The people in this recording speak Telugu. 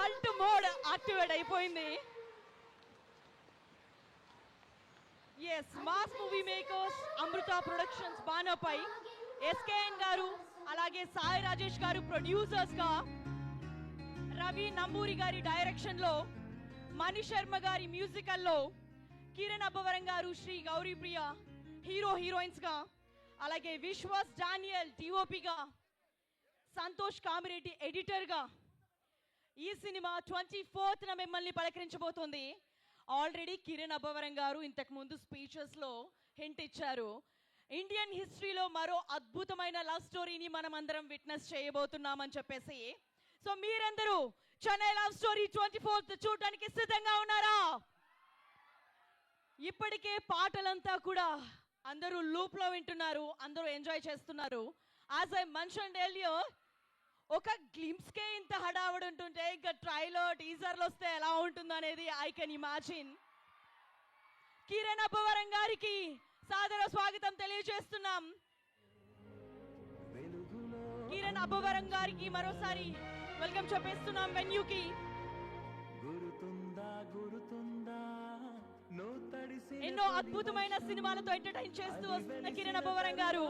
అల్ట్ మోడ్ యాక్టివేట్ అయిపోయింది. ఎస్, మాస్ మూవీ మేకర్స్ అమృత ప్రొడక్షన్స్ బాణపై ఎస్కేఎన్ గారు అలాగే సాయి రాజేష్ గారు ప్రొడ్యూసర్స్ గా, రవి నంబూరి గారి డైరెక్షన్ లో, మణి శర్మ గారి మ్యూజికల్లో, కిరణ్ అబ్బవరం గారు, శ్రీ గౌరీప్రియ హీరో హీరోయిన్స్ గా, అలాగే విశ్వాస్ డానియల్ డిఓపిగా, సంతోష్ కామిరెడ్డి ఎడిటర్ గా ఈ సినిమా 24th మిమ్మల్ని పలకరించబోతోంది. ఆల్రెడీ కిరణ్ అబ్బవరం గారు ఇంతకు ముందు స్పీచెస్ లో హింట్ ఇచ్చారు. ఇండియన్ హిస్టరీలో మరో అద్భుతమైన లవ్ స్టోరీని మనం అందరం విట్నెస్ చేయబోతున్నామని చెప్పేసి. సో మీరందరూ చెన్నై లవ్ స్టోరీ 24th చూడడానికి సిద్ధంగా ఉన్నారా? ఇప్పటికే పాటలంతా కూడా అందరూ లూప్ లో వింటున్నారు, అందరూ ఎంజాయ్ చేస్తున్నారు. యాజ్ ఐ మెన్షన్డ్ ఎర్లియర్, ఒక గ్లిమ్స్ కే ఇంత హడావుడి ఉంటుంటే ఇంకా ట్రైలో టీజర్లు వస్తే ఎలా ఉంటుంది అనేది I can imagine. Kiran Abbavaram గారికి సాదర స్వాగతం తెలియజేస్తున్నాం. కిరణ్ అబ్బవరం గారికి మరోసారి వెల్కమ్ చెప్పేస్తున్నాం వెన్యూకి. ఎన్నో అద్భుతమైన సినిమాలతో ఎంటర్టైన్ చేస్తూ వస్తున్న కిరణ్ అబ్బవరం గారు